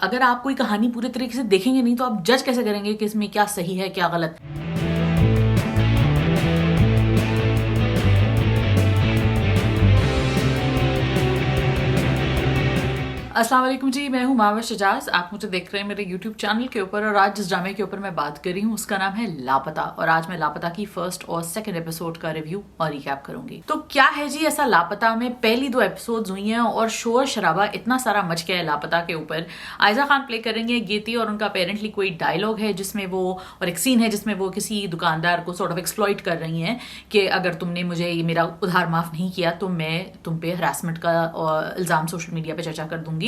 अगर आप कोई कहानी पूरे तरीके से देखेंगे नहीं तो आप जज कैसे करेंगे कि इसमें क्या सही है क्या गलत। अस्सलाम वालेकुम जी, मैं हूं मावर शजाज। आप मुझे देख रहे हैं मेरे YouTube चैनल के ऊपर और आज जिस ड्रामे के ऊपर मैं बात कर रही हूं उसका नाम है लापता। और आज मैं लापता की फर्स्ट और सेकंड एपिसोड का रिव्यू और रिकैप करूंगी। तो क्या है जी ऐसा लापता में पहली 2 एपिसोड्स हुई हैं और शोर शराबा इतना सारा मच गया है लापता के ऊपर। आयजा खान प्ले करेंगे गीती और उनका अपेरेंटली कोई डायलॉग है जिसमें वो, और एक सीन है जिसमें वो किसी दुकानदार को सॉर्ट ऑफ एक्सप्लॉइट कर रही हैं कि अगर तुमने मुझे ये मेरा उधार माफ नहीं किया तो मैं तुम पे हरासमेंट का इल्जाम सोशल मीडिया पे चर्चा कर दूंगी।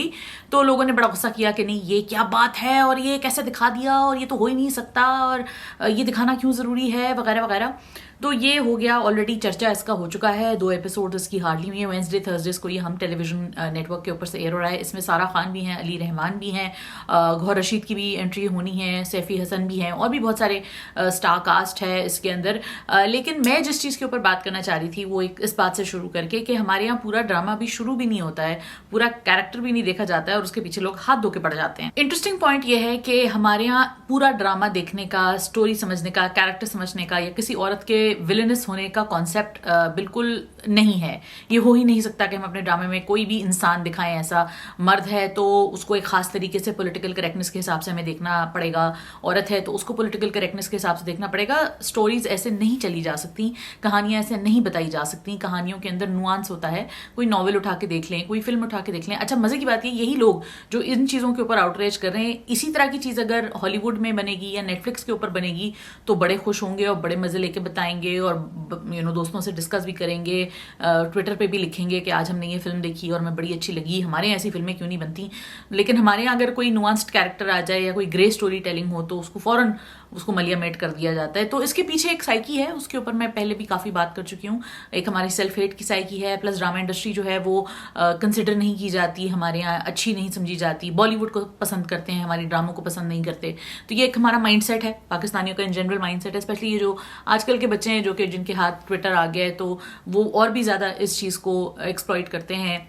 तो लोगों ने बड़ा गुस्सा किया कि नहीं ये क्या बात है और ये कैसे दिखा दिया और ये तो हो ही नहीं सकता और ये दिखाना क्यों जरूरी है वगैरह वगैरह। तो ये हो गया, ऑलरेडी चर्चा इसका हो चुका है। 2 एपिसोड इसकी हार्डली हुई है। वेंसडे थर्सडेज को ये हम टेलीविजन नेटवर्क के ऊपर से एयर हो रहा है। इसमें सारा खान भी हैं, अली रहमान भी हैं, गौहर रशीद की भी एंट्री होनी है, सैफी हसन भी हैं और भी बहुत सारे स्टार कास्ट है इसके अंदर। लेकिन मैं जिस चीज़ के ऊपर बात करना चाह रही थी वो एक इस बात से शुरू करके कि हमारे यहाँ पूरा ड्रामा भी शुरू भी नहीं होता है, पूरा कैरेक्टर भी नहीं देखा जाता है और उसके पीछे लोग हाथ धो के पड़ जाते हैं। इंटरेस्टिंग पॉइंट ये है कि हमारे यहाँ पूरा ड्रामा देखने का, स्टोरी समझने का, कैरेक्टर समझने का या किसी औरत के विलेनस होने का कॉन्सेप्ट बिल्कुल नहीं है। ये हो ही नहीं सकता कि हम अपने ड्रामे में कोई भी इंसान दिखाएं ऐसा। मर्द है तो उसको एक खास तरीके से पॉलिटिकल करेक्टनेस के हिसाब से हमें देखना पड़ेगा, औरत है तो उसको पॉलिटिकल करेक्टनेस के हिसाब से देखना पड़ेगा। स्टोरीज ऐसे नहीं चली जा सकती, कहानियां ऐसे नहीं बताई जा सकती। कहानियों के अंदर नुआंस होता है। कोई नॉवेल उठा के देख लें, कोई फिल्म उठा के देख लें। अच्छा, मजे की बात है यही लोग जो इन चीजों के ऊपर आउटरीच कर रहे हैं, इसी तरह की चीज अगर हॉलीवुड में बनेगी या नेटफ्लिक्स के ऊपर बनेगी तो बड़े खुश होंगे और बड़े मजे लेके बताएंगे और दोस्तों से डिस्कस भी करेंगे, ट्विटर पे भी लिखेंगे कि आज हमने ये फिल्म देखी और हमें बड़ी अच्छी लगी, हमारे ऐसी फिल्में क्यों नहीं बनती। लेकिन हमारे यहाँ अगर कोई नुआंस्ड कैरेक्टर आ जाए या कोई ग्रे स्टोरी टेलिंग हो तो उसको फौरन उसको मलिया मेट कर दिया जाता है। तो इसके पीछे एक साइकी है, उसके ऊपर मैं पहले भी काफी बात कर चुकी हूँ। एक हमारी सेल्फ हेट की साइकी है, प्लस ड्रामा इंडस्ट्री जो है वो कंसिडर नहीं की जाती, हमारे यहाँ अच्छी नहीं समझी जाती। बॉलीवुड को पसंद करते हैं, हमारी ड्रामों को पसंद नहीं करते। तो ये एक हमारा माइंडसेट है, पाकिस्तानियों का इन जनरल माइंडसेट है। स्पेशली ये जो आजकल के बच्चे हैं जो कि जिनके हाथ ट्विटर आ गया है तो वो और भी ज्यादा इस चीज को एक्सप्लॉइट करते हैं।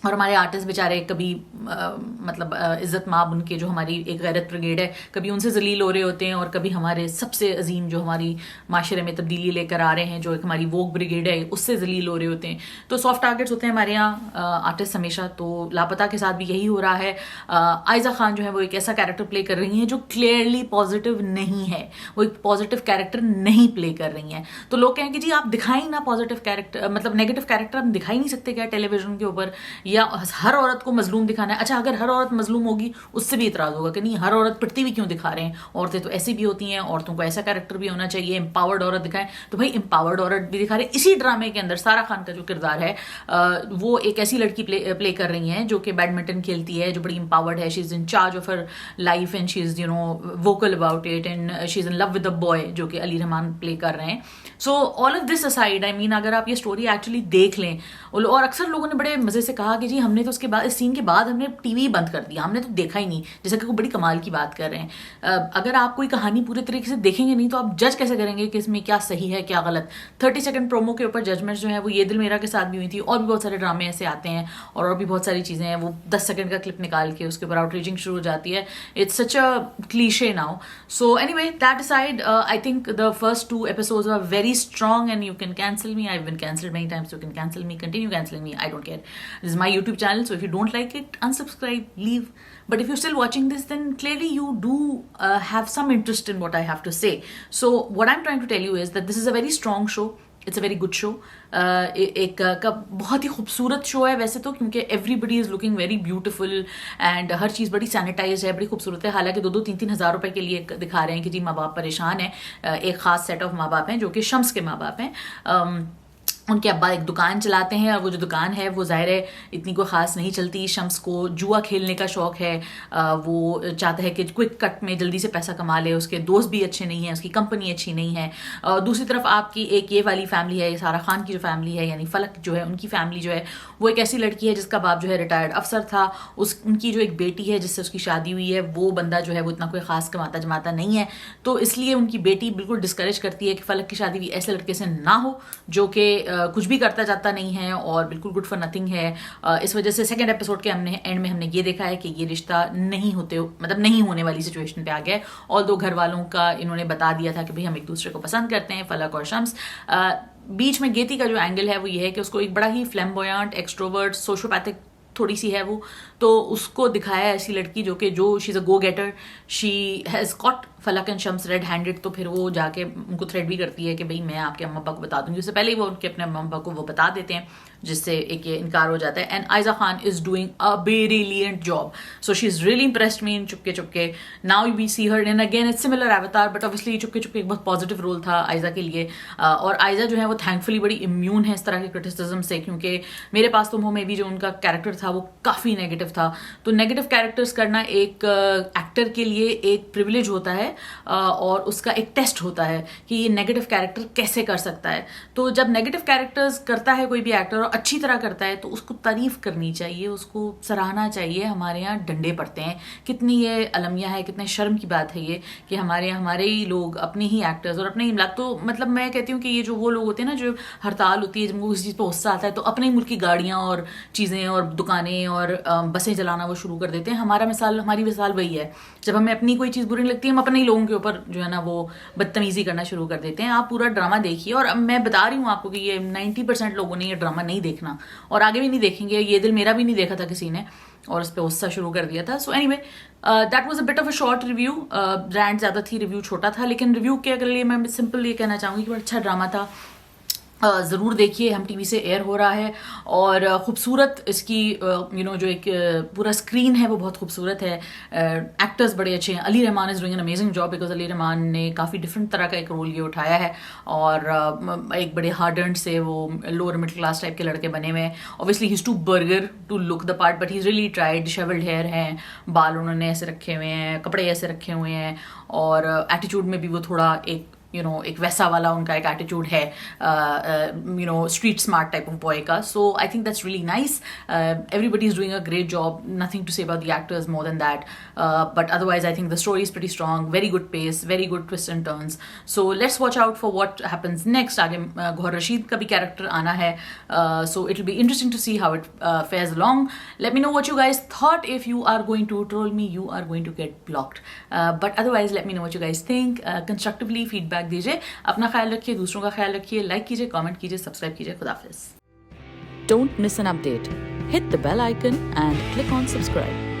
और हमारे आर्टिस्ट बेचारे कभी इज्जत माब उनके जो हमारी एक गैरत ब्रिगेड है, कभी उनसे जलील हो रहे होते हैं और कभी हमारे सबसे अजीम जो हमारी माशरे में तब्दीली लेकर आ रहे हैं, जो एक हमारी वोक ब्रिगेड है, उससे जलील हो रहे होते हैं। तो सॉफ्ट टारगेट्स होते हैं हमारे यहाँ आर्टिस्ट हमेशा। तो लापता के साथ भी यही हो रहा है। आयजा खान जो है वो एक ऐसा कैरेक्टर प्ले कर रही हैं जो क्लियरली पॉजिटिव नहीं है, वो एक पॉजिटिव कैरेक्टर नहीं प्ले कर रही हैं। तो लोग कहें कि जी आप दिखाई ना पॉजिटिव कैरेक्टर, मतलब नेगेटिव कैरेक्टर हम दिखाई नहीं सकते क्या टेलीविजन के ऊपर, या हर औरत को मजलूम दिखाना है। अच्छा, अगर हर औरत मजलूम होगी उससे भी इतराज होगा कि नहीं हर औरत पिटती भी क्यों दिखा रहे हैं, औरतें तो ऐसी भी होती हैं, औरतों को ऐसा कैरेक्टर भी होना चाहिए, एम्पावर्ड औरत दिखाएं। तो भाई एम्पावर्ड औरत भी दिखा रहे हैं। इसी ड्रामे के अंदर सारा खान का जो किरदार है वो एक ऐसी लड़की प्ले कर रही है जो कि बैडमिंटन खेलती है, जो बड़ी एम्पावर्ड है। She is in charge of her life and she is vocal about it and she is in love with the boy जो कि अली रहमान प्ले कर रहे हैं। So all of this aside, I mean अगर आप ये स्टोरी एक्चुअली देख लें, और अक्सर लोगों ने बड़े मजे से कहा कि जी हमने तो उसके बाद, इस सीन के बाद हमने टीवी बंद कर दिया, हमने तो देखा ही नहीं, जैसे कि कोई बड़ी कमाल की बात कर रहे हैं। अगर आप कोई कहानी पूरे तरीके से देखेंगे नहीं तो आप जज कैसे करेंगे कि इसमें क्या सही है क्या गलत। 30 सेकंड प्रोमो के ऊपर जजमेंट जो है वो ये दिल मेरा के साथ भी हुई थी, और भी बहुत सारे ड्रामे ऐसे आते हैं और भी बहुत सारी चीजें हैं। वो 10 सेकंड का क्लिप निकाल के उसके ऊपर आउटरीचिंग शुरू हो जाती है। It's such a cliché now. So anyway, that aside, I think the first 2 episodes are very strong and you can cancel me. I've been cancelled many times. You can cancel me, continue cancelling me, I don't care. This is my YouTube channel, so if you don't like it, unsubscribe, leave. But if you're still watching this, then clearly you do have some interest in what I have to say. So what I'm trying to tell you is that this is a very strong show. It's a very good show. एक बहुत ही खूबसूरत show है वैसे तो, क्योंकि everybody is looking very beautiful and हर चीज़ बड़ी सैनिटाइज है, बड़ी खूबसूरत है। हालांकि 2-3 हज़ार रुपए के लिए दिखा रहे हैं कि जी माँ बाप परेशान है। एक खास सेट ऑफ माँ बाप हैं जो कि शम्स के माँ बाप हैं। उनके अब्बा एक दुकान चलाते हैं और वो जो दुकान है वो ज़ाहिर है इतनी कोई ख़ास नहीं चलती। शम्स को जुआ खेलने का शौक़ है, वो चाहता है कि क्विक कट में जल्दी से पैसा कमा ले। उसके दोस्त भी अच्छे नहीं हैं, उसकी कंपनी अच्छी नहीं है। दूसरी तरफ आपकी एक ये वाली फैमिली है, सारा खान की जो फैमिली है, यानी फलक जो है उनकी फैमिली जो है वो एक ऐसी लड़की है जिसका बाप जो है रिटायर्ड अफसर था। उनकी जो एक बेटी है जिससे उसकी शादी हुई है, वो बंदा जो है वो इतना कोई ख़ास कमाता जमाता नहीं है। तो इसलिए उनकी बेटी बिल्कुल डिस्करेज करती है कि फलक की शादी भी ऐसे लड़के से ना हो जो कि कुछ भी करता जाता नहीं है और बिल्कुल गुड फॉर नथिंग है। इस वजह से सेकंड एपिसोड के एंड में हमने ये देखा है कि ये रिश्ता नहीं होने वाली सिचुएशन पे आ गया है। ऑल दो घर वालों का इन्होंने बता दिया था कि भाई हम एक दूसरे को पसंद करते हैं, फलक और शम्स। बीच में गेती का जो एंगल है वो ये है कि उसको एक बड़ा ही फ्लैम्बोयंट, एक्सट्रोवर्ट, सोशियोपैथिक थोड़ी सी है वो, तो उसको दिखाया है ऐसी लड़की जो she is a go getter, she has caught Falak and Shams red handed. तो फिर वो जाके उनको थ्रेट भी करती है कि भाई मैं आपके अम्मा पापा को बता दूंगी। उससे पहले ही वो उनके अपने अम्मा पापा को वो बता देते हैं, जिससे एक ये इनकार हो जाता है। And Aiza Khan is doing a brilliant job, so she is really impressed me in Chupke Chupke. Now we see her in again it's similar avatar, but obviously Chupke Chupke एक बहुत पॉजिटिव रोल था आयजा के लिए। और आयजा जो है वो थैंकफुली बड़ी इम्यून है इस तरह के क्रिटिसिज्म से, क्योंकि मेरे पास तुम हो में भी जो उनका कैरेक्टर था वो काफ़ी नेगेटिव था। तो नेगेटिव कैरेक्टर्स करना एक एक्टर के लिए एक प्रिविलेज होता है और उसका एक टेस्ट होता है कि ये नेगेटिव कैरेक्टर कैसे कर सकता है। तो जब नेगेटिव कैरेक्टर्स करता है कोई भी एक्टर और अच्छी तरह करता है तो उसको तारीफ करनी चाहिए, उसको सराहना चाहिए। हमारे यहाँ डंडे पड़ते हैं, कितनी ये अलमिया है, कितने शर्म की बात है ये कि हमारे ही लोग अपने ही एक्टर्स और अपने ही तो मतलब मैं कहती हूँ कि ये जो वो लोग होते हैं ना जो हड़ताल होती है, जिनको किसी चीज़ पर गुस्सा आता है तो अपने ही मुल्क की गाड़ियाँ और चीज़ें और दुकानें और बसें चलाना वो शुरू कर देते हैं। हमारी मिसाल वही है, जब हमें अपनी कोई चीज़ बुरी लगती है हम अपने ही लोगों के ऊपर जो है ना वो बदतमीजी करना शुरू कर देते हैं। आप पूरा ड्रामा देखिए, और अब मैं बता रही हूँ आपको कि ये 90% लोगों ने ये ड्रामा नहीं देखना और आगे भी नहीं देखेंगे। ये दिल मेरा भी नहीं देखा था किसी ने और उस पर गुस्सा शुरू कर दिया था। So anyway that was a bit of a short review. Brand ज़्यादा थी, रिव्यू छोटा था, लेकिन रिव्यू के लिए मैं सिंपल ये कहना चाहूँगी कि बड़ा अच्छा ड्रामा था। ज़रूर देखिए, हम टीवी से एयर हो रहा है और खूबसूरत इसकी जो एक पूरा स्क्रीन है वो बहुत खूबसूरत है। एक्टर्स बड़े अच्छे हैं। Ali Rahman is doing an amazing job because Ali Rahman ने काफ़ी डिफरेंट तरह का एक रोल ये उठाया है और एक बड़े हार्डर्ड से वो लोअर मिडिल क्लास टाइप के लड़के बने हुए हैं। Obviously he is too burger to look the part, but he is really tried. Dishevelled hair हैं, बाल उन्होंने ऐसे रखे हुए हैं, कपड़े ऐसे रखे हुए हैं और एटीट्यूड में भी वो थोड़ा एक वैसा वाला उनका एक एटीट्यूड है, street smart type of boy का। So I think that's really nice. Everybody is doing a great job, nothing to say about the actors more than that, but otherwise I think the story is pretty strong, very good pace, very good twist and turns. So let's watch out for what happens next. आगे गौहर रशीद का भी character आना है, so it will be interesting to C how it fares along. Let me know what you guys thought. If you are going to troll me, you are going to get blocked. But otherwise, let me know what you guys think. Constructively feedback दीजिए। अपना ख्याल रखिए, दूसरों का ख्याल रखिए, like कीजिए, comment कीजिए, सब्सक्राइब कीजिए। खुदा हाफिज़। Don't miss an update. Hit the bell icon and click on subscribe.